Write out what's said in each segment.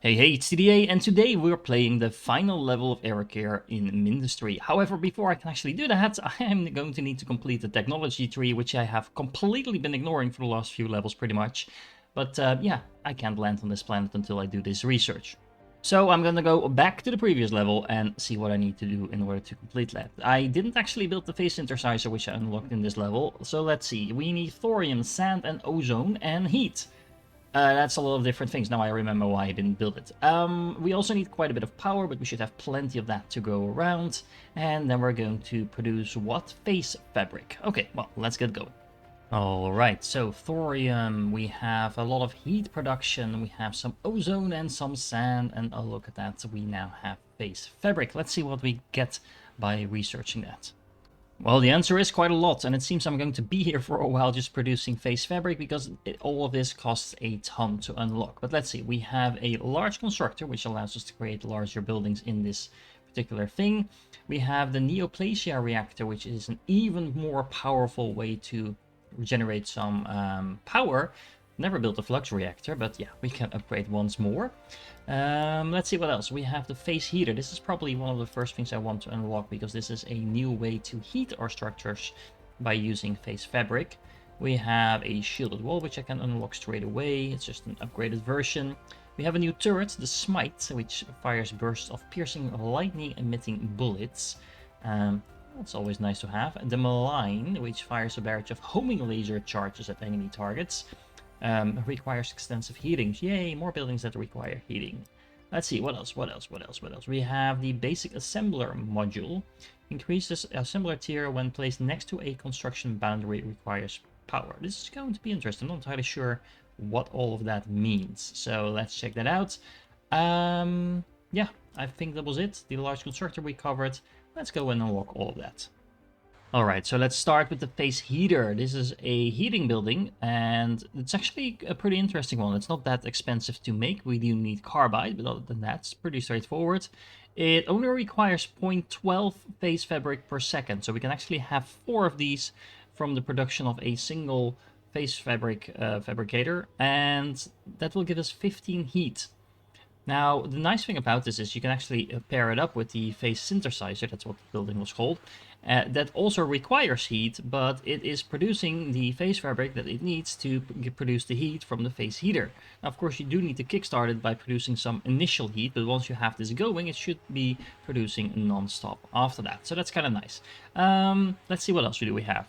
Hey, it's TDA, and today we're playing the final level of Erikir in Mindustry. However, before I can actually do that, I am going to need to complete the technology tree, which I have completely been ignoring for the last few levels, pretty much. But yeah, I can't land on this planet until I do this research. So I'm gonna go back to the previous level and see what I need to do in order to complete that. I didn't actually build the phase synthesizer, which I unlocked in this level, so let's see. We need thorium, sand, and ozone, and heat. That's a lot of different things. Now I remember why I didn't build it. We also need quite a bit of power, but we should have plenty of that to go around. And then we're going to produce what? Face fabric. Okay, well, let's get going. Alright, so thorium, we have a lot of heat production, we have some ozone and some sand, and oh look at that, we now have face fabric. Let's see what we get by researching that. Well, the answer is quite a lot, and it seems I'm going to be here for a while just producing face fabric because all of this costs a ton to unlock. But let's see, we have a large constructor, which allows us to create larger buildings in this particular thing. We have the Neoplasia reactor, which is an even more powerful way to generate some power. Never built a flux reactor, but yeah, we can upgrade once more. Let's see what else. We have the phase heater. This is probably one of the first things I want to unlock because this is a new way to heat our structures by using phase fabric. We have a shielded wall, which I can unlock straight away. It's just an upgraded version. We have a new turret, the Smite, which fires bursts of piercing, lightning-emitting bullets. That's always nice to have. The Malign, which fires a barrage of homing laser charges at enemy targets. Requires extensive heating. Yay, more buildings that require heating. Let's see, what else? We have the basic assembler module. Increases assembler tier when placed next to a construction boundary, requires power. This is going to be interesting. I'm not entirely sure what all of that means. So let's check that out. Yeah, I think that was it. The large constructor we covered. Let's go and unlock all of that. Alright, so let's start with the phase heater. This is a heating building, and it's actually a pretty interesting one. It's not that expensive to make. We do need carbide, but other than that, it's pretty straightforward. It only requires 0.12 phase fabric per second, so we can actually have 4 of these from the production of a single phase fabric fabricator, and that will give us 15 heat. Now, the nice thing about this is you can actually pair it up with the phase synthesizer, that's what the building was called, that also requires heat, but it is producing the phase fabric that it needs to produce the heat from the phase heater. Now, of course, you do need to kickstart it by producing some initial heat, but once you have this going, it should be producing non-stop after that. So that's kind of nice. Let's see what else do we have.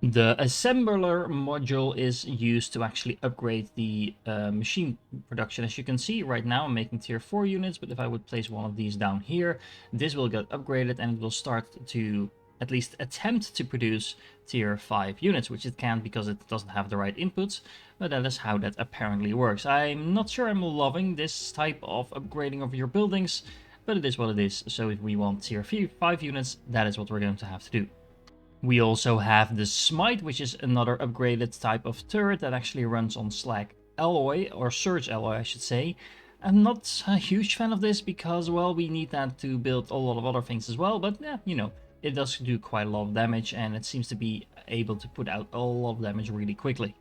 The assembler module is used to actually upgrade the machine production. As you can see right now, I'm making tier 4 units, but if I would place one of these down here, this will get upgraded and it will start to at least attempt to produce tier 5 units, which it can't because it doesn't have the right inputs, but that is how that apparently works. I'm not sure I'm loving this type of upgrading of your buildings, but it is what it is. So if we want tier 5 units, that is what we're going to have to do. We also have the Smite, which is another upgraded type of turret that actually runs on slag alloy, or surge alloy I should say. I'm not a huge fan of this because, well, we need that to build a lot of other things as well, but yeah, you know, it does do quite a lot of damage and it seems to be able to put out a lot of damage really quickly.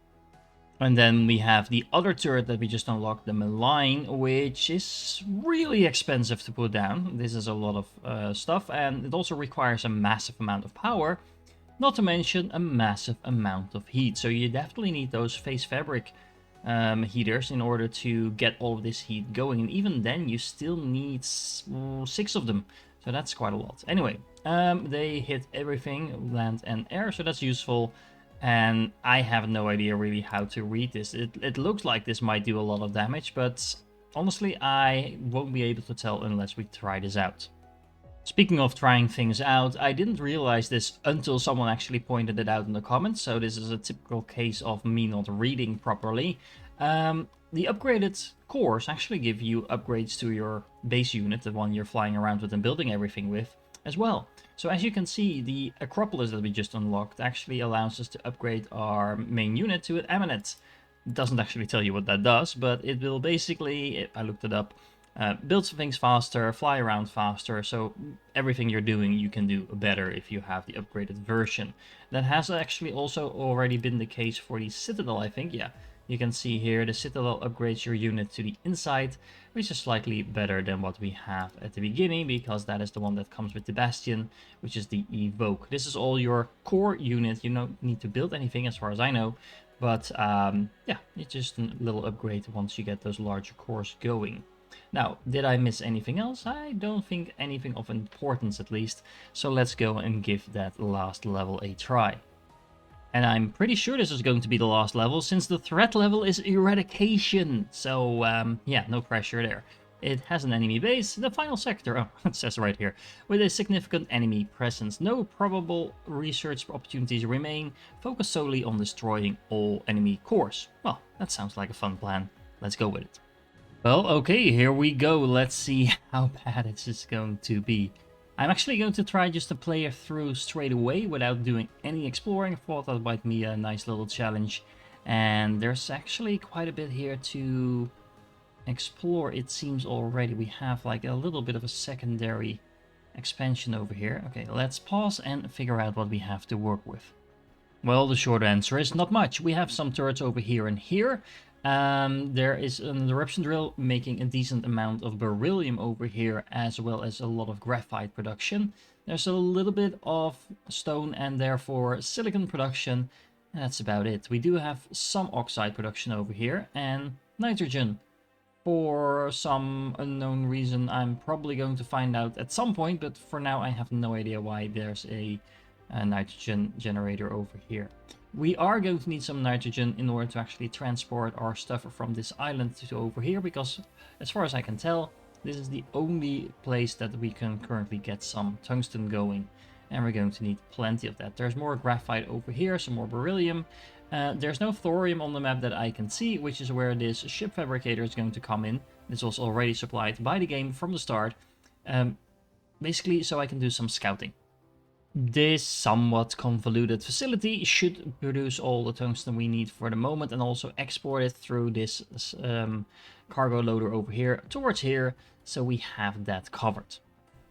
And then we have the other turret that we just unlocked, the Malign, which is really expensive to put down. This is a lot of stuff, and it also requires a massive amount of power. Not to mention a massive amount of heat. So you definitely need those phase fabric heaters in order to get all of this heat going. And even then you still need 6 of them. So that's quite a lot. Anyway, they hit everything, land and air. So that's useful. And I have no idea really how to read this. It looks like this might do a lot of damage. But honestly, I won't be able to tell unless we try this out. Speaking of trying things out, I didn't realize this until someone actually pointed it out in the comments, so this is a typical case of me not reading properly. The upgraded cores actually give you upgrades to your base unit, the one you're flying around with and building everything with, as well. So as you can see, the Acropolis that we just unlocked actually allows us to upgrade our main unit to an Eminent. It doesn't actually tell you what that does, but it will basically, I looked it up, build some things faster, fly around faster, so everything you're doing you can do better if you have the upgraded version. That has actually also already been the case for the Citadel, I think, yeah. You can see here the Citadel upgrades your unit to the inside, which is slightly better than what we have at the beginning, because that is the one that comes with the Bastion, which is the Evoke. This is all your core unit. You don't need to build anything as far as I know, but yeah, it's just a little upgrade once you get those larger cores going. Now, did I miss anything else? I don't think anything of importance at least, so let's go and give that last level a try. And I'm pretty sure this is going to be the last level, since the threat level is Eradication. So, yeah, no pressure there. It has an enemy base, the final sector, oh, it says right here, with a significant enemy presence. No probable research opportunities remain. Focus solely on destroying all enemy cores. Well, that sounds like a fun plan. Let's go with it. Well, okay, here we go. Let's see how bad this is going to be. I'm actually going to try just to play it through straight away without doing any exploring. I thought that might be a nice little challenge. And there's actually quite a bit here to explore, it seems already. We have like a little bit of a secondary expansion over here. Okay, let's pause and figure out what we have to work with. Well, the short answer is not much. We have some turrets over here and here. There is an eruption drill making a decent amount of beryllium over here, as well as a lot of graphite production. There's a little bit of stone and therefore silicon production. That's about it. We do have some oxide production over here and nitrogen. For some unknown reason, I'm probably going to find out at some point, but for now I have no idea why there's a nitrogen generator over here. We are going to need some nitrogen in order to actually transport our stuff from this island to over here, because as far as I can tell, this is the only place that we can currently get some tungsten going, and we're going to need plenty of that. There's more graphite over here, some more beryllium. There's no thorium on the map that I can see, which is where this ship fabricator is going to come in. This was already supplied by the game from the start, basically so I can do some scouting. This somewhat convoluted facility should produce all the tungsten we need for the moment, and also export it through this cargo loader over here towards here, so we have that covered.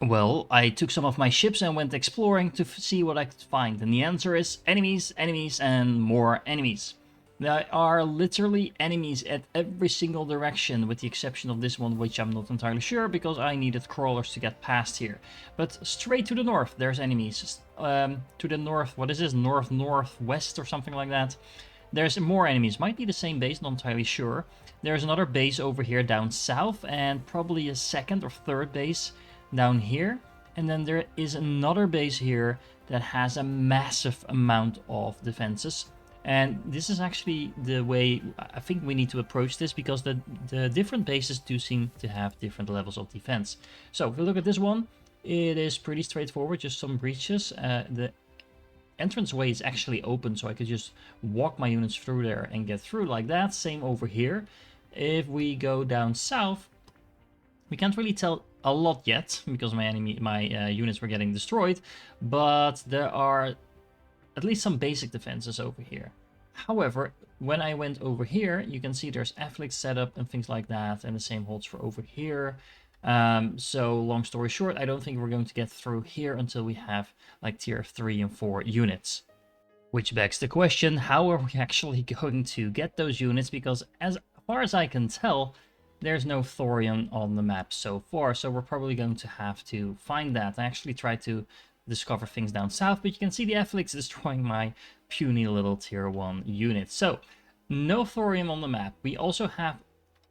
Well, I took some of my ships and went exploring to see what I could find, and the answer is enemies, enemies, and more enemies. There are literally enemies at every single direction, with the exception of this one, which I'm not entirely sure, because I needed crawlers to get past here. But straight to the north, there's enemies. To the north, what is this? North-northwest or something like that. There's more enemies. Might be the same base, not entirely sure. There's another base over here down south, and probably a second or third base down here. And then there is another base here that has a massive amount of defenses. And this is actually the way I think we need to approach this, because the different bases do seem to have different levels of defense. So if we look at this one, it is pretty straightforward, just some breaches. The entranceway is actually open, so I could just walk my units through there and get through like that. Same over here. If we go down south, we can't really tell a lot yet, because my units were getting destroyed, but there are at least some basic defenses over here. However, when I went over here, you can see there's afflicts set up and things like that, and the same holds for over here. So long story short, I don't think we're going to get through here until we have like tier 3 and 4 units. Which begs the question, how are we actually going to get those units? Because as far as I can tell, there's no thorium on the map so far, so we're probably going to have to find that. I actually tried to discover things down south, but you can see the afflicts destroying my puny little tier 1 unit. So no thorium on the map. We also have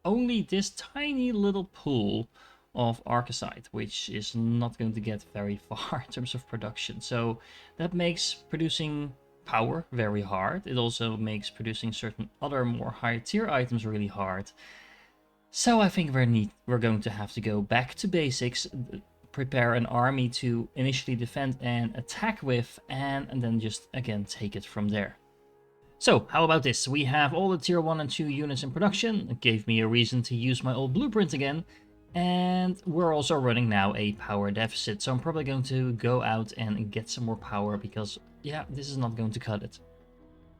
only this tiny little pool of arcosite, which is not going to get very far in terms of production. So that makes producing power very hard. It also makes producing certain other more higher tier items really hard. So I think we're going to have to go back to basics, prepare an army to initially defend and attack with, and then just again take it from there. So how about this? We have all the tier 1 and 2 units in production. It gave me a reason to use my old blueprint again, and we're also running now a power deficit, so I'm probably going to go out and get some more power, because yeah, this is not going to cut it.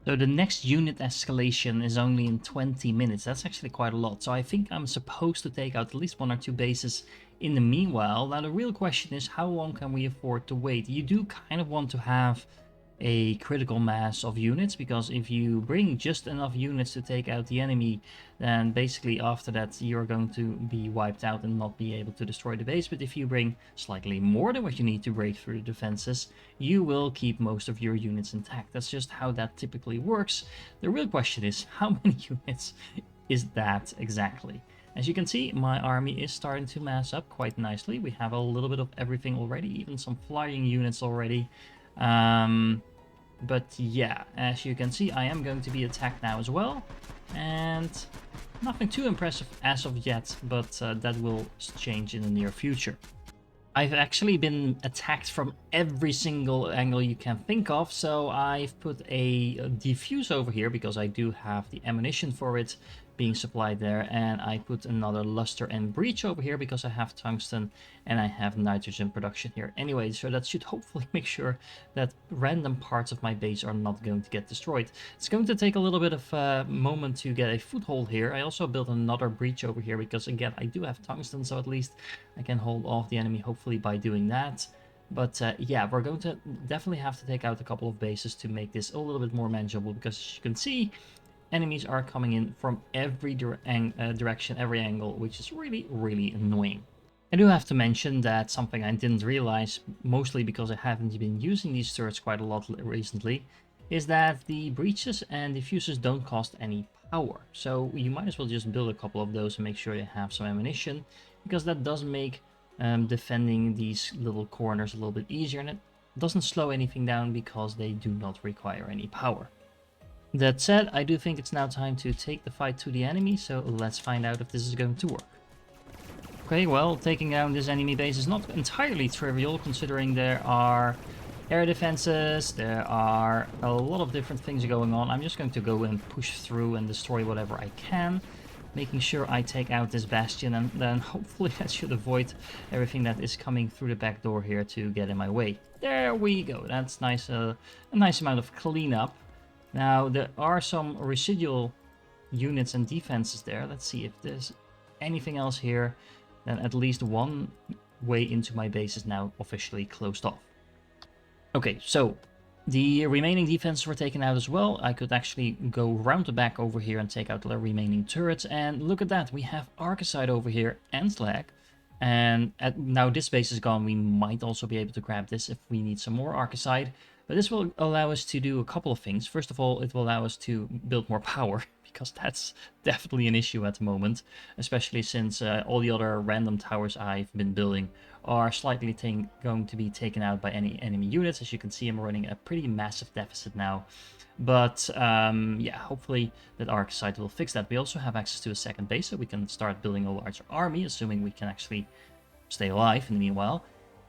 So the next unit escalation is only in 20 minutes. That's actually quite a lot. So I think I'm supposed to take out at least 1 or 2 bases in the meanwhile. Now the real question is, how long can we afford to wait? You do kind of want to have a critical mass of units, because if you bring just enough units to take out the enemy, then basically after that you're going to be wiped out and not be able to destroy the base. But if you bring slightly more than what you need to break through the defenses, you will keep most of your units intact. That's just how that typically works. The real question is, how many units is that exactly? As you can see, my army is starting to mass up quite nicely. We have a little bit of everything already, even some flying units already. But yeah, as you can see, I am going to be attacked now as well. And nothing too impressive as of yet, but that will change in the near future. I've actually been attacked from every single angle you can think of, so I've put a defuse over here because I do have the ammunition for it being supplied there, and I put another luster and breach over here because I have tungsten and I have nitrogen production here anyway, so that should hopefully make sure that random parts of my base are not going to get destroyed. It's going to take a little bit of a moment to get a foothold here. I also built another breach over here because, again, I do have tungsten, so at least I can hold off the enemy hopefully by doing that. But yeah, we're going to definitely have to take out a couple of bases to make this a little bit more manageable, because as you can see, enemies are coming in from every direction, every angle, which is really, really annoying. I do have to mention that something I didn't realize, mostly because I haven't been using these turrets quite a lot recently, is that the breaches and diffusers don't cost any power. So you might as well just build a couple of those and make sure you have some ammunition, because that does make defending these little corners a little bit easier, and it doesn't slow anything down because they do not require any power. That said, I do think it's now time to take the fight to the enemy, so let's find out if this is going to work. Okay, well, taking down this enemy base is not entirely trivial, considering there are air defenses, there are a lot of different things going on. I'm just going to go and push through and destroy whatever I can, making sure I take out this bastion, and then hopefully that should avoid everything that is coming through the back door here to get in my way. There we go, that's nice, a nice amount of cleanup. Now, there are some residual units and defenses there. Let's see if there's anything else here. Then at least one way into my base is now officially closed off. Okay, so the remaining defenses were taken out as well. I could actually go round the back over here and take out the remaining turrets. And look at that, we have Arcoside over here and Slag. And now this base is gone, we might also be able to grab this if we need some more Arcoside. But this will allow us to do a couple of things. First of all, it will allow us to build more power, because that's definitely an issue at the moment, especially since all the other random towers I've been building are slightly going to be taken out by any enemy units. As you can see, I'm running a pretty massive deficit now. But yeah, hopefully that Arcoside will fix that. We also have access to a second base, so we can start building a larger army, assuming we can actually stay alive in the meanwhile.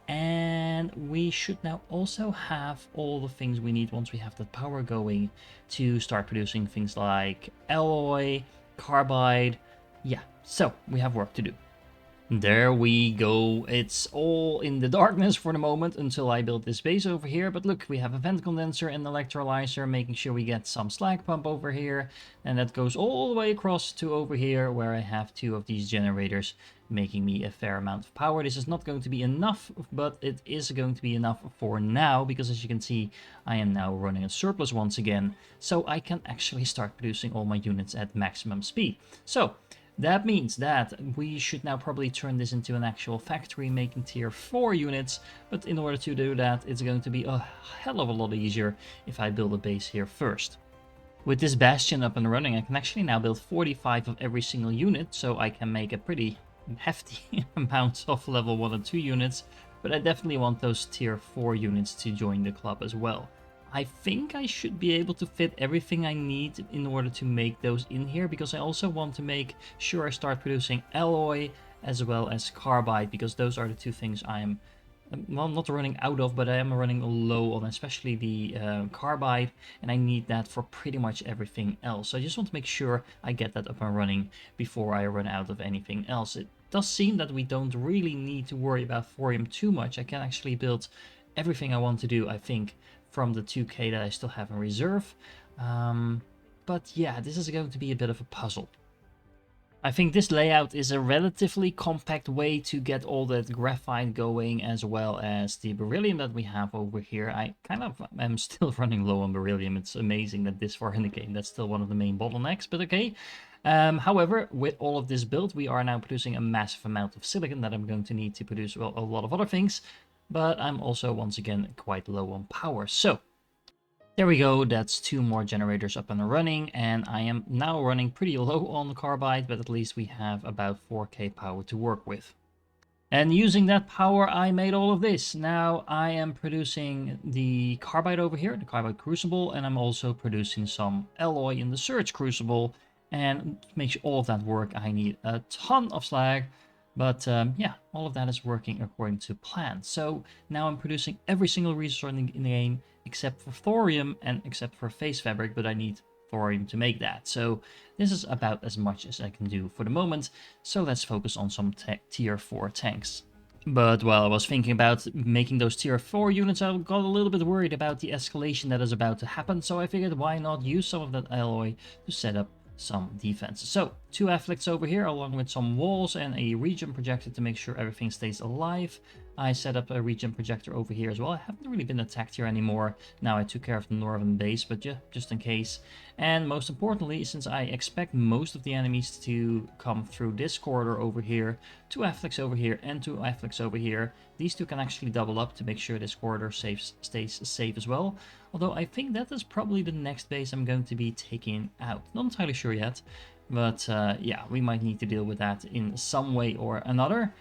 And we should now also have all the things we need once we have the power going to start producing things like alloy, carbide. Yeah, so we have work to do. There we go. It's all in the darkness for the moment until I build this base over here. But look, we have a vent condenser and electrolyzer, making sure we get some slag pump over here. And that goes all the way across to over here, where I have two of these generators, making me a fair amount of power. This is not going to be enough, but it is going to be enough for now, because as you can see, I am now running a surplus once again. So I can actually start producing all my units at maximum speed. So that means that we should now probably turn this into an actual factory making tier 4 units, but in order to do that, it's going to be a hell of a lot easier if I build a base here first. With this bastion up and running, I can actually now build 45 of every single unit, so I can make a pretty hefty amount of level 1 and 2 units, but I definitely want those tier 4 units to join the club as well. I think I should be able to fit everything I need in order to make those in here, because I also want to make sure I start producing alloy as well as carbide, because those are the two things I'm, well, not running out of, but I am running low on, especially the carbide, and I need that for pretty much everything else. So I just want to make sure I get that up and running before I run out of anything else. It does seem that we don't really need to worry about thorium too much. I can actually build everything I want to do, I think, from the 2k that I still have in reserve. But yeah, this is going to be a bit of a puzzle. I think this layout is a relatively compact way to get all that graphite going, as well as the beryllium that we have over here. I kind of am still running low on beryllium. It's amazing that this far in the game, that's still one of the main bottlenecks, but okay. However, with all of this built, we are now producing a massive amount of silicon that I'm going to need to produce, well, a lot of other things. But I'm also, once again, quite low on power. So there we go, that's 2 more generators up and running, and I am now running pretty low on the carbide, but at least we have about 4k power to work with. And using that power, I made all of this. Now I am producing the carbide over here, the carbide crucible, and I'm also producing some alloy in the surge crucible. And to make sure all of that work, I need a ton of slag. But yeah, all of that is working according to plan. So now I'm producing every single resource in the game, except for thorium and except for phase fabric, but I need thorium to make that. So this is about as much as I can do for the moment. So let's focus on some tier 4 tanks. But while I was thinking about making those tier 4 units, I got a little bit worried about the escalation that is about to happen. So I figured, why not use some of that alloy to set up some defenses. So 2 afflicts over here, along with some walls and a regen projector to make sure everything stays alive. I set up a regen projector over here as well. I haven't really been attacked here anymore. Now I took care of the northern base, but yeah, just in case. And most importantly, since I expect most of the enemies to come through this corridor over here, 2 afflicts over here and 2 afflicts over here, these 2 can actually double up to make sure this corridor stays safe as well. Although I think that is probably the next base I'm going to be taking out. Not entirely sure yet, but yeah, we might need to deal with that in some way or another.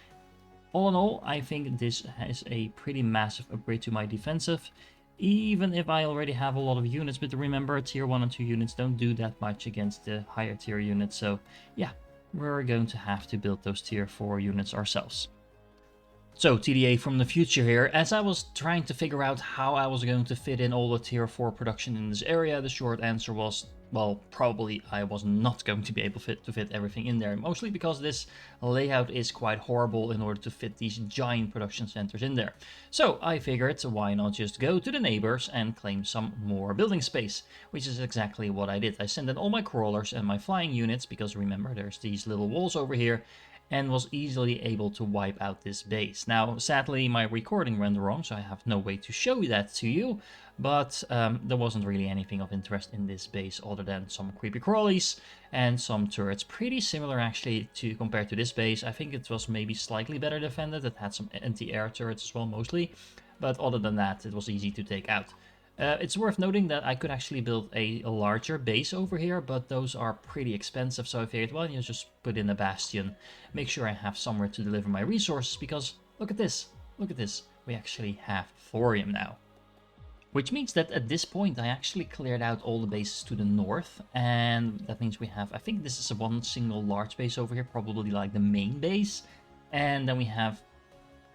All in all, I think this is a pretty massive upgrade to my defensive, even if I already have a lot of units. But remember, tier 1 and 2 units don't do that much against the higher tier units. So yeah, we're going to have to build those tier 4 units ourselves. So TDA from the future here, as I was trying to figure out how I was going to fit in all the tier 4 production in this area, the short answer was, well, probably I was not going to be able to fit everything in there, mostly because this layout is quite horrible in order to fit these giant production centers in there. So I figured, why not just go to the neighbors and claim some more building space, which is exactly what I did. I sent in all my crawlers and my flying units, because remember, there's these little walls over here, and was easily able to wipe out this base. Now, sadly, my recording went wrong, so I have no way to show that to you, but there wasn't really anything of interest in this base other than some creepy crawlies and some turrets. Pretty similar, actually, to compared to this base. I think it was maybe slightly better defended. It had some anti-air turrets as well, mostly, but other than that, it was easy to take out. It's worth noting that I could actually build a larger base over here, but those are pretty expensive, so I figured, well, you just put in a bastion, make sure I have somewhere to deliver my resources, because look at this, we actually have thorium now. Which means that at this point I actually cleared out all the bases to the north, and that means we have, I think this is one single large base over here, probably like the main base, and then we have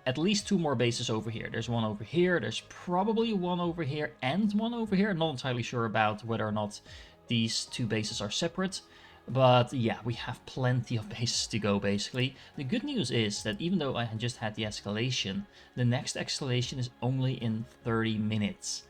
at least 2 more bases over here. There's one over here, there's probably one over here and one over here. I'm not entirely sure about whether or not these 2 bases are separate, but yeah, we have plenty of bases to go basically. The good news is that even though I had just had the escalation, the next escalation is only in 30 minutes.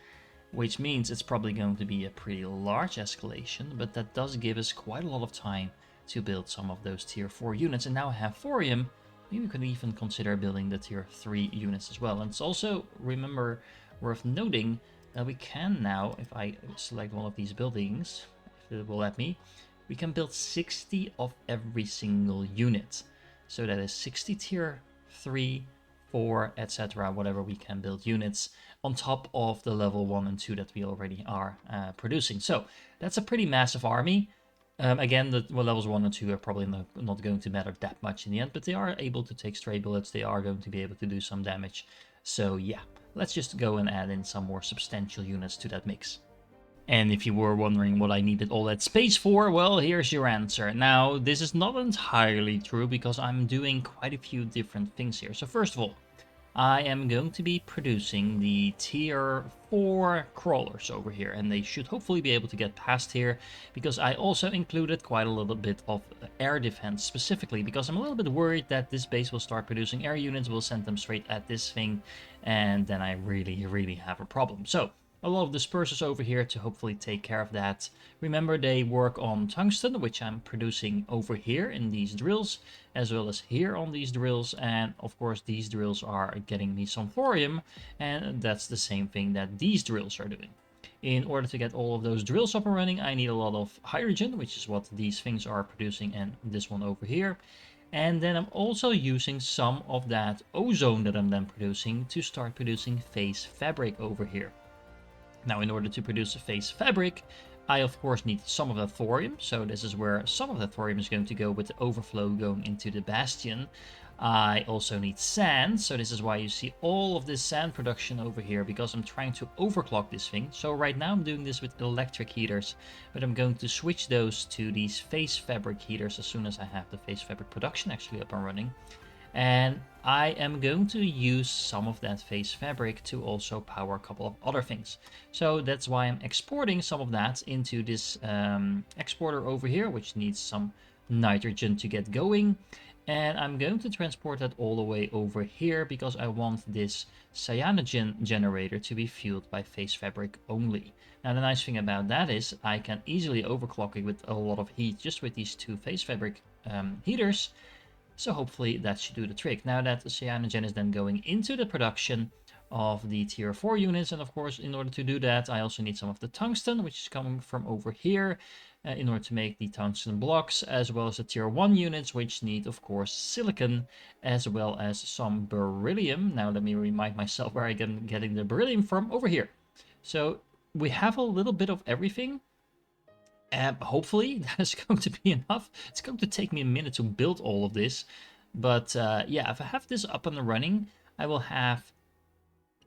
Which means it's probably going to be a pretty large escalation, but that does give us quite a lot of time to build some of those tier 4 units. And now I have thorium, maybe we could even consider building the tier 3 units as well. And it's also, remember, worth noting that we can now, if I select one of these buildings, if it will let me, we can build 60 of every single unit. So that is 60 tier 3, 4, etc., whatever we can build units on top of the level 1 and 2 that we already are producing. So that's a pretty massive army. Again, the levels 1 and 2 are probably not going to matter that much in the end, but they are able to take stray bullets, they are going to be able to do some damage. So yeah, let's just go and add in some more substantial units to that mix. And if you were wondering what I needed all that space for, well, here's your answer. Now, this is not entirely true because I'm doing quite a few different things here. So first of all, I am going to be producing the tier 4 crawlers over here, and they should hopefully be able to get past here, because I also included quite a little bit of air defense, specifically because I'm a little bit worried that this base will start producing air units, we'll send them straight at this thing, and then I really have a problem. So a lot of dispersers over here to hopefully take care of that. Remember, they work on tungsten, which I'm producing over here in these drills, as well as here on these drills. And of course, these drills are getting me some thorium, and that's the same thing that these drills are doing. In order to get all of those drills up and running, I need a lot of hydrogen, which is what these things are producing, and this one over here. And then I'm also using some of that ozone that I'm then producing to start producing phase fabric over here. Now, in order to produce a phase fabric, I of course need some of the thorium. So this is where some of the thorium is going to go with the overflow going into the bastion. I also need sand, so this is why you see all of this sand production over here, because I'm trying to overclock this thing. So right now I'm doing this with electric heaters, but I'm going to switch those to these phase fabric heaters as soon as I have the phase fabric production actually up and running. And I am going to use some of that phase fabric to also power a couple of other things. So that's why I'm exporting some of that into this exporter over here, which needs some nitrogen to get going. And I'm going to transport that all the way over here because I want this cyanogen generator to be fueled by phase fabric only. Now the nice thing about that is I can easily overclock it with a lot of heat just with these two phase fabric heaters. So hopefully that should do the trick. Now that the cyanogen is then going into the production of the tier 4 units, and of course in order to do that I also need some of the tungsten, which is coming from over here, in order to make the tungsten blocks, as well as the tier 1 units, which need of course silicon, as well as some beryllium. Now let me remind myself where I'm getting the beryllium from, over here. So we have a little bit of everything. Hopefully that is going to be enough. It's going to take me a minute to build all of this, but yeah, if I have this up and running, I will have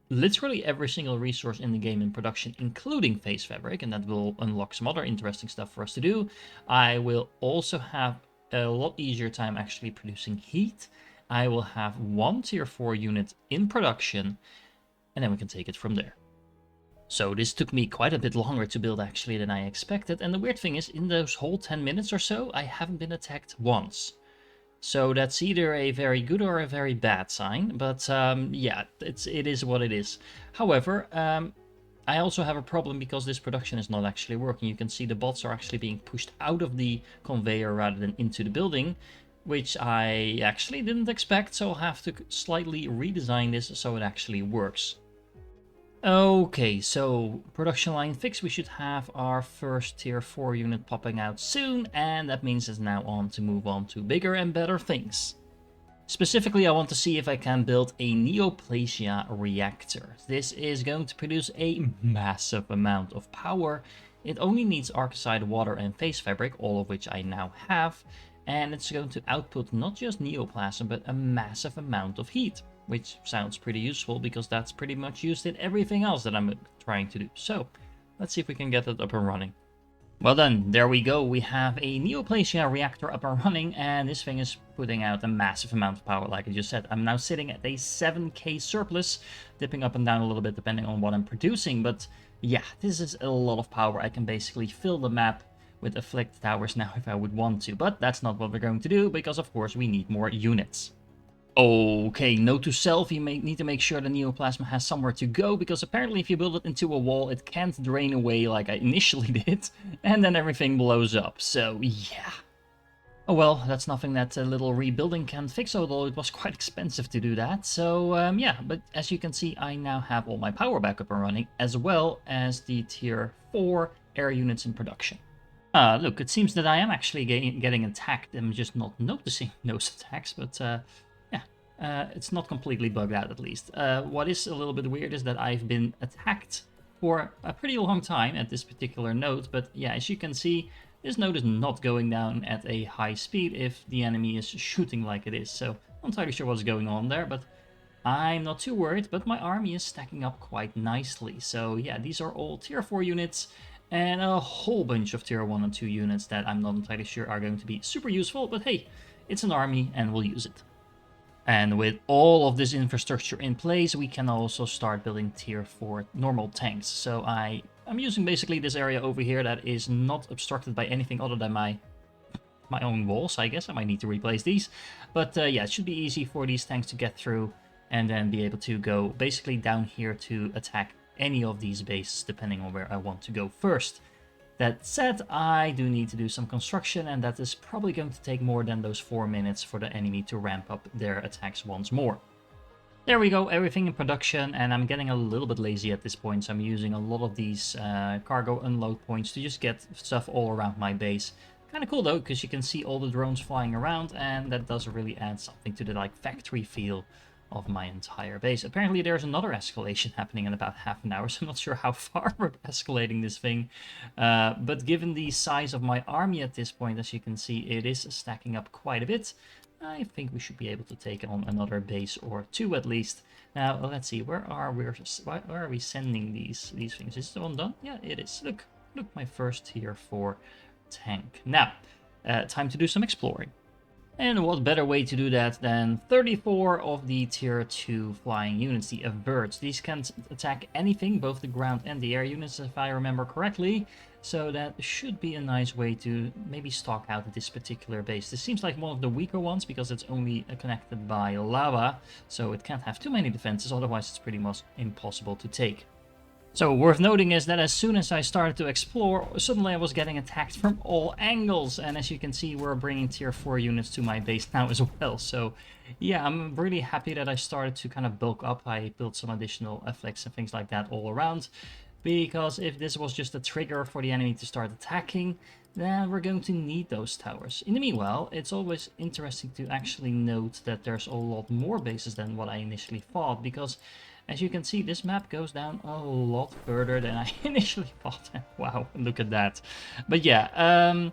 literally every single resource in the game in production, including phase fabric, and that will unlock some other interesting stuff for us to do. I will also have a lot easier time actually producing heat. I will have one tier 4 unit in production, and then we can take it from there. So this took me quite a bit longer to build actually than I expected, and the weird thing is, in those whole 10 minutes or so, I haven't been attacked once. So that's either a very good or a very bad sign, but yeah, it is what it is. However, I also have a problem because this production is not actually working. You can see the bots are actually being pushed out of the conveyor rather than into the building, which I actually didn't expect, so I'll have to slightly redesign this so it actually works. Okay, so production line fixed. We should have our first tier 4 unit popping out soon, and that means it's now on to move on to bigger and better things. Specifically, I want to see if I can build a neoplasia reactor. This is going to produce a massive amount of power. It only needs arcoside, water, and phase fabric, all of which I now have, and it's going to output not just neoplasm, but a massive amount of heat, which sounds pretty useful because that's pretty much used in everything else that I'm trying to do. So let's see if we can get it up and running. Well then, there we go. We have a neoplasia reactor up and running, and this thing is putting out a massive amount of power, like I just said. I'm now sitting at a 7k surplus, dipping up and down a little bit depending on what I'm producing, but yeah, this is a lot of power. I can basically fill the map with afflict towers now if I would want to, but that's not what we're going to do because of course we need more units. Okay, note to self, you may need to make sure the neoplasma has somewhere to go, because apparently if you build it into a wall, it can't drain away like I initially did, and then everything blows up, so yeah. Oh well, that's nothing that a little rebuilding can fix, although it was quite expensive to do that, so yeah, but as you can see, I now have all my power back up and running, as well as the tier 4 air units in production. Look, it seems that I am actually getting attacked. I'm just not noticing those attacks, but yeah, it's not completely bugged out at least. What is a little bit weird is that I've been attacked for a pretty long time at this particular node, but yeah, as you can see, this node is not going down at a high speed if the enemy is shooting like it is, so I'm not entirely sure what's going on there, but I'm not too worried, but my army is stacking up quite nicely. So yeah, these are all tier 4 units, and a whole bunch of tier 1 and 2 units that I'm not entirely sure are going to be super useful, but hey, it's an army and we'll use it. And with all of this infrastructure in place, we can also start building tier 4 normal tanks. So I'm using basically this area over here that is not obstructed by anything other than my own walls. I guess I might need to replace these. But yeah, it should be easy for these tanks to get through and then be able to go basically down here to attack any of these bases depending on where I want to go first. That said, I do need to do some construction, and that is probably going to take more than those 4 minutes for the enemy to ramp up their attacks once more. There we go, everything in production, and I'm getting a little bit lazy at this point, so I'm using a lot of these cargo unload points to just get stuff all around my base. Kind of cool though, because you can see all the drones flying around, and that does really add something to the like factory feel of my entire base. Apparently there's another escalation happening in about half an hour, so I'm not sure how far we're escalating this thing. But given the size of my army at this point, as you can see, it is stacking up quite a bit. I think we should be able to take on another base or two at least. Now, let's see, where are we sending these things? Is the one done? Yeah, it is. Look, my first tier 4 tank. Now, time to do some exploring. And what better way to do that than 34 of the tier 2 flying units, the Averts. These can attack anything, both the ground and the air units, if I remember correctly. So that should be a nice way to maybe stock out this particular base. This seems like one of the weaker ones because it's only connected by lava. So it can't have too many defenses, otherwise it's pretty much impossible to take. So worth noting is that as soon as I started to explore, suddenly I was getting attacked from all angles. And as you can see, we're bringing tier 4 units to my base now as well. So yeah, I'm really happy that I started to kind of bulk up. I built some additional flex and things like that all around. Because if this was just a trigger for the enemy to start attacking, then we're going to need those towers. In the meanwhile, it's always interesting to actually note that there's a lot more bases than what I initially thought. Because as you can see, this map goes down a lot further than I initially thought. Wow, look at that. But yeah,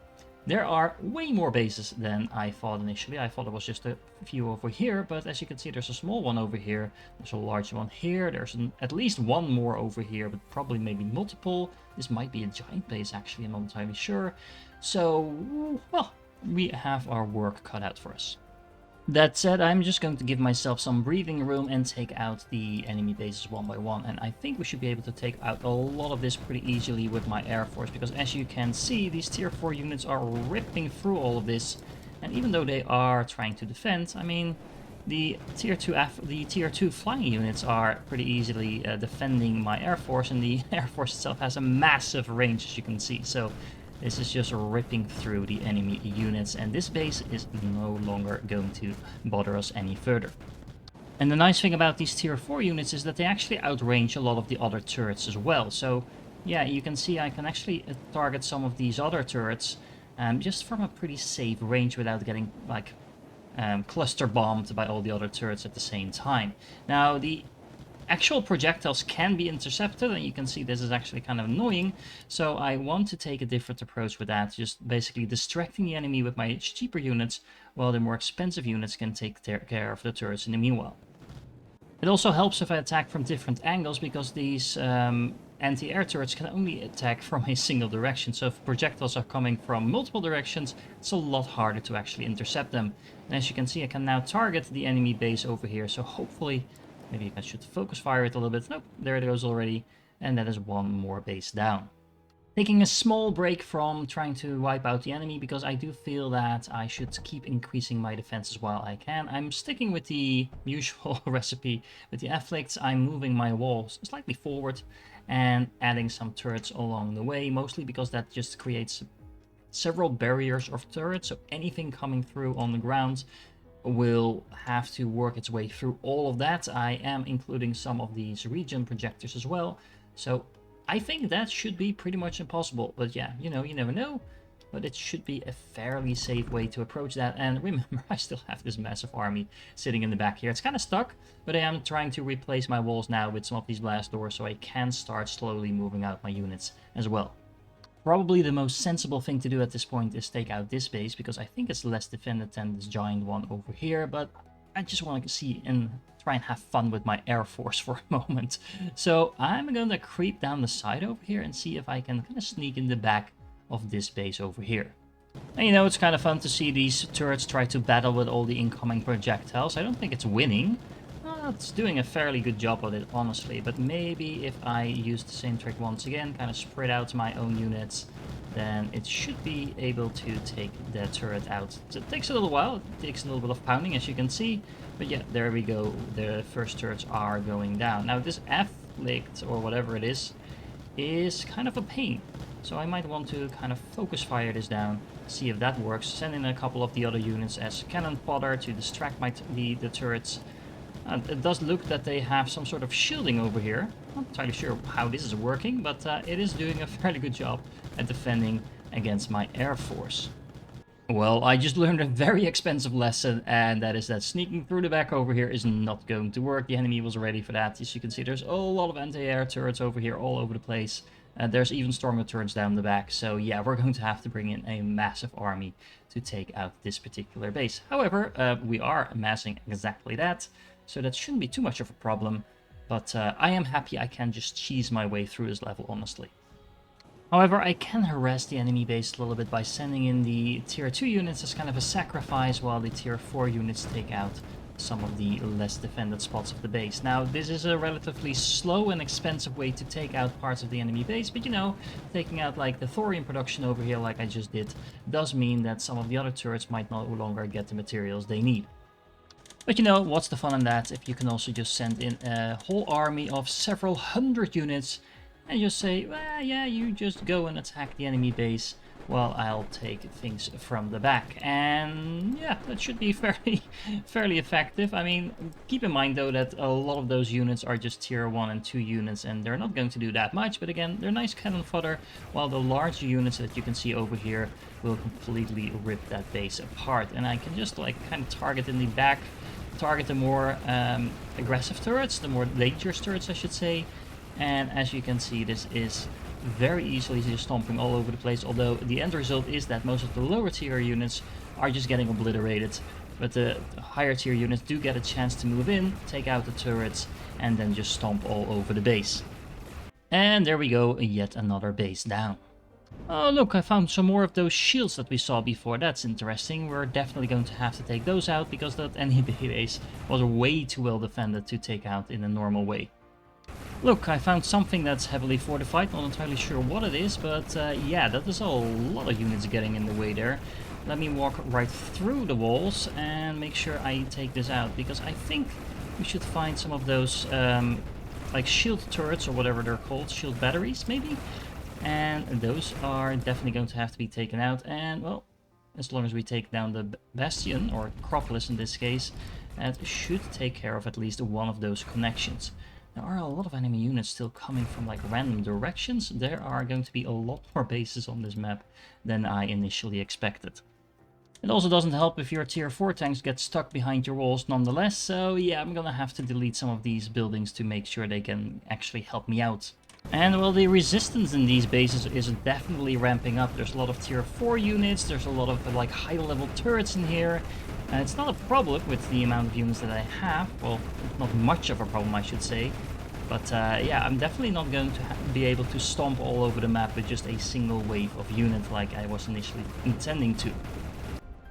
there are way more bases than I thought initially. I thought it was just a few over here, but as you can see, there's a small one over here. There's a large one here. There's at least one more over here, but probably maybe multiple. This might be a giant base, actually. I'm not entirely sure. So, well, we have our work cut out for us. That said, I'm just going to give myself some breathing room and take out the enemy bases one by one. And I think we should be able to take out a lot of this pretty easily with my Air Force. Because as you can see, these tier 4 units are ripping through all of this. And even though they are trying to defend, I mean, the tier 2 flying units are pretty easily defending my Air Force. And the Air Force itself has a massive range, as you can see. So this is just ripping through the enemy units, and this base is no longer going to bother us any further. And the nice thing about these tier 4 units is that they actually outrange a lot of the other turrets as well. So yeah, you can see I can actually target some of these other turrets just from a pretty safe range without getting like cluster bombed by all the other turrets at the same time. Now the actual projectiles can be intercepted, and you can see this is actually kind of annoying. So I want to take a different approach with that, just basically distracting the enemy with my cheaper units, while the more expensive units can take care of the turrets in the meanwhile. It also helps if I attack from different angles, because these anti-air turrets can only attack from a single direction. So if projectiles are coming from multiple directions, it's a lot harder to actually intercept them. And as you can see, I can now target the enemy base over here, so hopefully maybe I should focus fire it a little bit. Nope, there it goes already. And that is one more base down. Taking a small break from trying to wipe out the enemy, because I do feel that I should keep increasing my defenses while I can. I'm sticking with the usual recipe with the afflicts. I'm moving my walls slightly forward and adding some turrets along the way, mostly because that just creates several barriers of turrets. So anything coming through on the ground will have to work its way through all of that. I am including some of these regen projectors as well, so I think that should be pretty much impossible. But yeah, you know, you never know, but it should be a fairly safe way to approach that. And remember, I still have this massive army sitting in the back here. It's kind of stuck, but I am trying to replace my walls now with some of these blast doors, so I can start slowly moving out my units as well. Probably the most sensible thing to do at this point is take out this base, because I think it's less defended than this giant one over here, but I just want to see and try and have fun with my Air Force for a moment. So I'm going to creep down the side over here and see if I can kind of sneak in the back of this base over here. And you know, it's kind of fun to see these turrets try to battle with all the incoming projectiles. I don't think it's winning. It's doing a fairly good job of it, honestly, but maybe if I use the same trick once again, kind of spread out my own units, then it should be able to take the turret out. So it takes a little while, it takes a little bit of pounding, as you can see, but yeah, there we go, the first turrets are going down. Now this conflict or whatever it is kind of a pain. So I might want to kind of focus fire this down, see if that works, send in a couple of the other units as cannon fodder to distract the turrets. It does look that they have some sort of shielding over here. Not entirely sure how this is working, but it is doing a fairly good job at defending against my air force. Well, I just learned a very expensive lesson, and that is that sneaking through the back over here is not going to work. The enemy was ready for that. As you can see, there's a lot of anti-air turrets over here all over the place. There's even stronger turrets down the back. So yeah, we're going to have to bring in a massive army to take out this particular base. However, we are amassing exactly that, so that shouldn't be too much of a problem. But I am happy I can just cheese my way through this level, honestly. However, I can harass the enemy base a little bit by sending in the tier 2 units as kind of a sacrifice, while the tier 4 units take out some of the less defended spots of the base. Now, this is a relatively slow and expensive way to take out parts of the enemy base, but you know, taking out like the thorium production over here like I just did does mean that some of the other turrets might no longer get the materials they need. But you know, what's the fun in that if you can also just send in a whole army of several hundred units and just say, well, yeah, you just go and attack the enemy base while I'll take things from the back. And yeah, that should be fairly effective. I mean, keep in mind though that a lot of those units are just tier 1 and 2 units, and they're not going to do that much. But again, they're nice cannon fodder, while the larger units that you can see over here will completely rip that base apart. And I can just like kind of target in the back, target the more aggressive turrets, the more dangerous turrets I should say. And as you can see, this is very easily just stomping all over the place, although the end result is that most of the lower tier units are just getting obliterated. But the higher tier units do get a chance to move in, take out the turrets, and then just stomp all over the base. And there we go, yet another base down. Oh look, I found some more of those shields that we saw before. That's interesting. We're definitely going to have to take those out, because that enemy base was way too well defended to take out in a normal way. Look, I found something that's heavily fortified, not entirely sure what it is, but yeah, that is a lot of units getting in the way there. Let me walk right through the walls and make sure I take this out, because I think we should find some of those like shield turrets or whatever they're called, shield batteries maybe, and those are definitely going to have to be taken out. And well, as long as we take down the bastion, or Acropolis in this case, that should take care of at least one of those connections. There are a lot of enemy units still coming from like random directions. There are going to be a lot more bases on this map than I initially expected. It also doesn't help if your tier 4 tanks get stuck behind your walls nonetheless, so yeah, I'm gonna have to delete some of these buildings to make sure they can actually help me out. And well, the resistance in these bases is definitely ramping up. There's a lot of tier 4 units, there's a lot of like high level turrets in here. It's not a problem with the amount of units that I have. Well, not much of a problem, I should say. But yeah, I'm definitely not going to be able to stomp all over the map with just a single wave of units like I was initially intending to.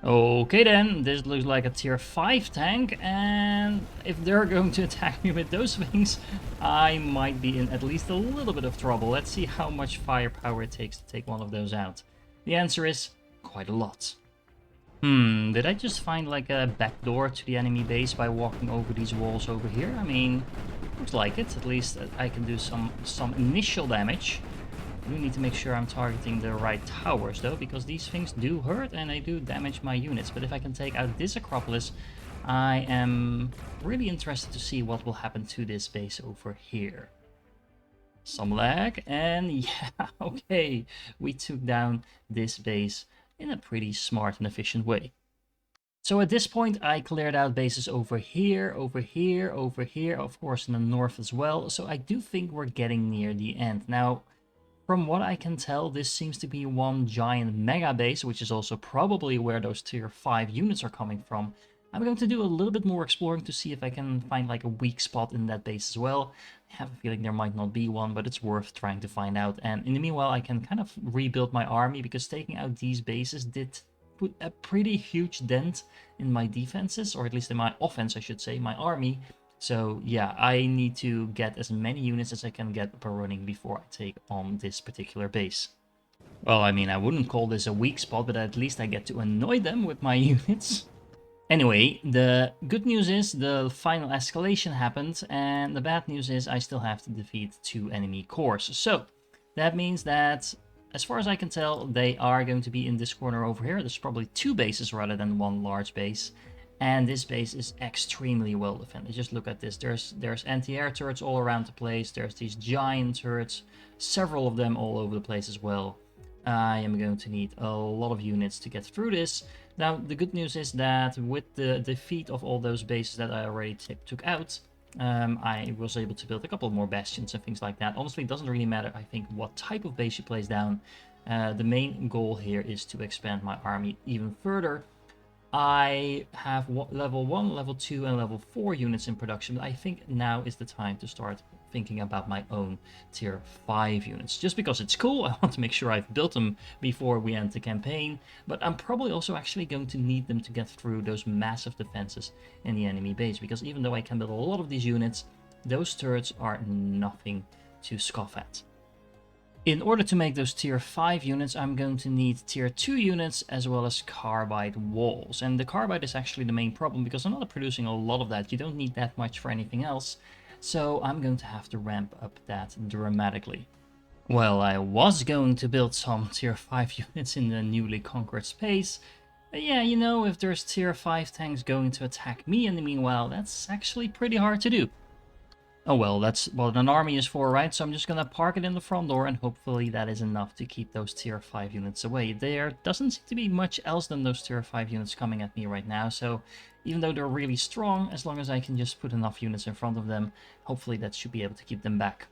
Okay then, this looks like a tier 5 tank, and if they're going to attack me with those things, I might be in at least a little bit of trouble. Let's see how much firepower it takes to take one of those out. The answer is quite a lot. Did I just find like a back door to the enemy base by walking over these walls over here? I mean, looks like it. At least I can do some initial damage. I do need to make sure I'm targeting the right towers though, because these things do hurt and they do damage my units. But if I can take out this Acropolis, I am really interested to see what will happen to this base over here. Some lag, and yeah, okay, we took down this base in a pretty smart and efficient way. So at this point I cleared out bases over here, over here, over here, of course in the north as well. So I do think we're getting near the end. Now, from what I can tell, this seems to be one giant mega base, which is also probably where those tier 5 units are coming from. I'm going to do a little bit more exploring to see if I can find like a weak spot in that base as well. I have a feeling there might not be one, but it's worth trying to find out. And in the meanwhile, I can kind of rebuild my army, because taking out these bases did put a pretty huge dent in my defenses, or at least in my offense, I should say, my army. So yeah, I need to get as many units as I can get up and running before I take on this particular base. Well, I mean, I wouldn't call this a weak spot, but at least I get to annoy them with my units. Anyway, the good news is the final escalation happened, and the bad news is I still have to defeat 2 enemy cores. So that means that, as far as I can tell, they are going to be in this corner over here. There's probably 2 bases rather than 1 large base. And this base is extremely well defended. Just look at this. There's anti-air turrets all around the place. There's these giant turrets, several of them all over the place as well. I am going to need a lot of units to get through this. Now, the good news is that with the defeat of all those bases that I already took out, I was able to build a couple more bastions and things like that. Honestly, it doesn't really matter, I think, what type of base you place down. The main goal here is to expand my army even further. I have level 1, level 2, and level 4 units in production, but I think now is the time to start thinking about my own tier 5 units. Just because it's cool, I want to make sure I've built them before we end the campaign, but I'm probably also actually going to need them to get through those massive defenses in the enemy base, because even though I can build a lot of these units, those turrets are nothing to scoff at. In order to make those tier 5 units, I'm going to need tier 2 units as well as carbide walls. And the carbide is actually the main problem because I'm not producing a lot of that. You don't need that much for anything else. So I'm going to have to ramp up that dramatically. Well, I was going to build some tier 5 units in the newly conquered space. But yeah, you know, if there's tier 5 tanks going to attack me in the meanwhile, that's actually pretty hard to do. Oh well, that's what an army is for, right? So I'm just gonna park it in the front door and hopefully that is enough to keep those tier 5 units away. There doesn't seem to be much else than those tier 5 units coming at me right now, so even though they're really strong, as long as I can just put enough units in front of them, hopefully that should be able to keep them back.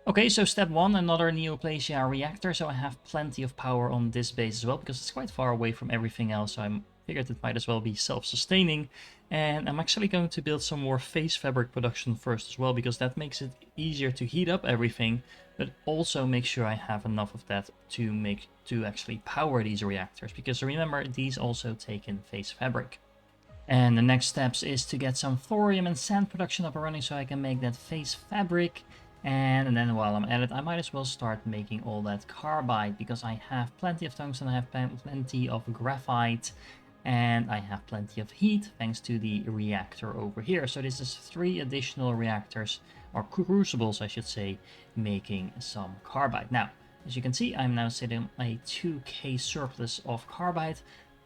Okay, so step 1, another Neoplasia reactor, so I have plenty of power on this base as well, because it's quite far away from everything else, so I figured it might as well be self-sustaining. And I'm actually going to build some more phase fabric production first as well, because that makes it easier to heat up everything, but also make sure I have enough of that to actually power these reactors, because remember, these also take in phase fabric. And the next steps is to get some thorium and sand production up and running so I can make that phase fabric. And then while I'm at it, I might as well start making all that carbide, because I have plenty of tungsten, I have plenty of graphite, and I have plenty of heat thanks to the reactor over here. So this is 3 additional reactors, or crucibles I should say, making some carbide. Now, as you can see, I'm now sitting on a 2k surplus of carbide.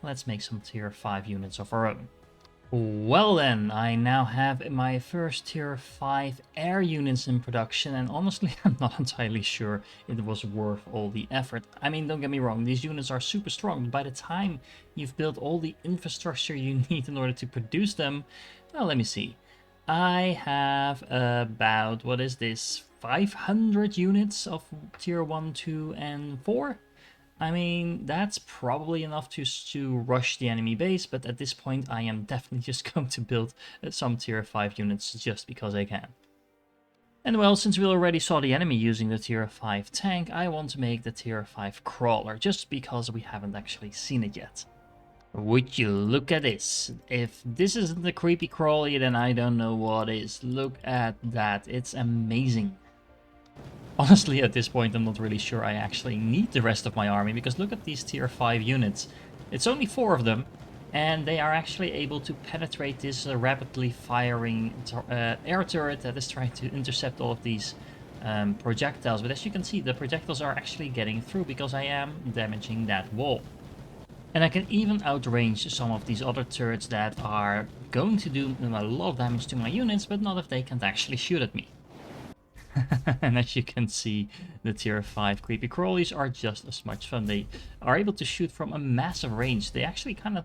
Let's make some tier 5 units of our own. Well then, I now have my first tier 5 air units in production, and honestly I'm not entirely sure it was worth all the effort. I mean, don't get me wrong, these units are super strong, but by the time you've built all the infrastructure you need in order to produce them, well, let me see. I have about, what is this, 500 units of tier 1, 2, and 4? I mean, that's probably enough to rush the enemy base, but at this point I am definitely just going to build some tier 5 units just because I can. And well, since we already saw the enemy using the tier 5 tank, I want to make the tier 5 crawler, just because we haven't actually seen it yet. Would you look at this? If this isn't the creepy crawly, then I don't know what is. Look at that, it's amazing. Honestly, at this point, I'm not really sure I actually need the rest of my army, because look at these tier 5 units. It's only 4 of them, and they are actually able to penetrate this rapidly firing air turret that is trying to intercept all of these projectiles. But as you can see, the projectiles are actually getting through because I am damaging that wall. And I can even outrange some of these other turrets that are going to do a lot of damage to my units, but not if they can't actually shoot at me. And as you can see, the tier 5 creepy crawlies are just as much fun. They are able to shoot from a massive range. They actually kind of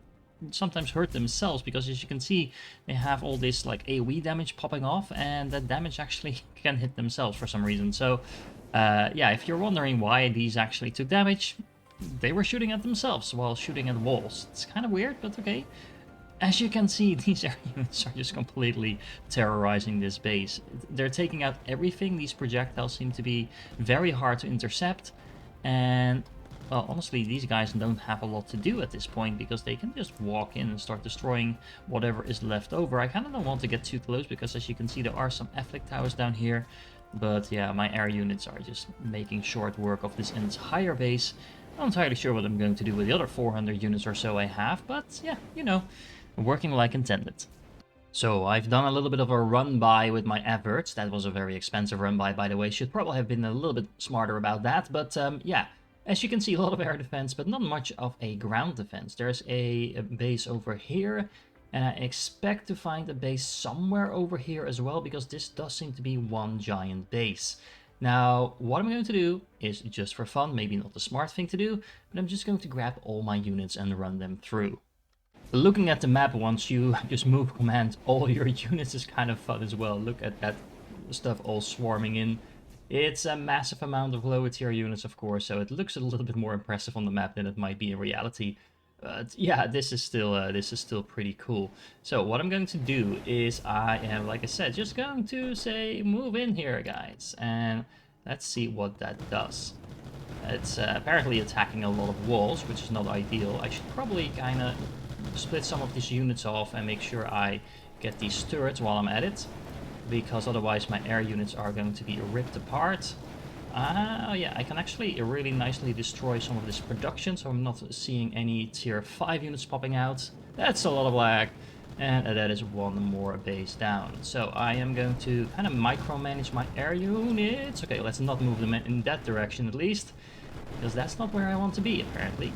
sometimes hurt themselves, because as you can see, they have all this like AoE damage popping off, and that damage actually can hit themselves for some reason. So yeah, if you're wondering why these actually took damage, they were shooting at themselves while shooting at walls. It's kind of weird, but okay. As you can see, these air units are just completely terrorizing this base. They're taking out everything. These projectiles seem to be very hard to intercept. And, well, honestly, these guys don't have a lot to do at this point, because they can just walk in and start destroying whatever is left over. I kind of don't want to get too close, because as you can see, there are some afflict towers down here. But yeah, my air units are just making short work of this entire base. Not entirely sure what I'm going to do with the other 400 units or so I have, but yeah, you know. working like intended. So I've done a little bit of a run-by with my efforts. That was a very expensive run-by the way. Should probably have been a little bit smarter about that. But yeah, as you can see, a lot of air defense, but not much of a ground defense. There's a base over here, and I expect to find a base somewhere over here as well, because this does seem to be one giant base. Now, what I'm going to do is, just for fun, maybe not the smart thing to do, but I'm just going to grab all my units and run them through. Looking at the map once you just move command all your units is kind of fun as well. Look at that stuff all swarming in. It's a massive amount of lower tier units, of course, so it looks a little bit more impressive on the map than it might be in reality. But yeah, this is still pretty cool. So what I'm going to do is I am, like I said, just going to say move in here, guys, and let's see what that does. It's apparently attacking a lot of walls, which is not ideal. I should probably kind of split some of these units off and make sure I get these turrets while I'm at it, because otherwise my air units are going to be ripped apart. Yeah, I can actually really nicely destroy some of this production, so I'm not seeing any tier 5 units popping out. That's a lot of lag, and that is one more base down. So I am going to kind of micromanage my air units. Okay, let's not move them in that direction at least, because that's not where I want to be apparently.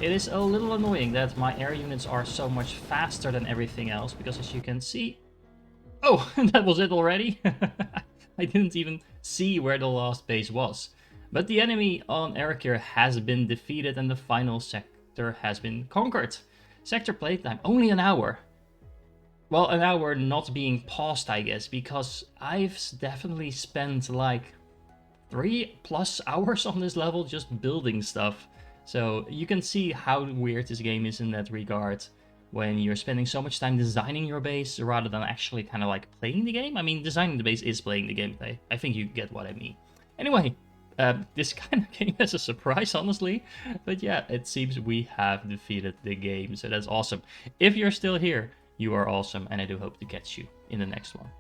It is a little annoying that my air units are so much faster than everything else, because as you can see... Oh, that was it already? I didn't even see where the last base was. But the enemy on Erikir has been defeated and the final sector has been conquered. Sector playtime, only an hour. Well, an hour not being paused, I guess, because I've definitely spent like 3+ hours on this level just building stuff. So you can see how weird this game is in that regard, when you're spending so much time designing your base rather than actually kind of like playing the game. I mean, designing the base is playing the game. I think you get what I mean. Anyway, this kind of came as a surprise, honestly. But yeah, it seems we have defeated the game, so that's awesome. If you're still here, you are awesome, and I do hope to catch you in the next one.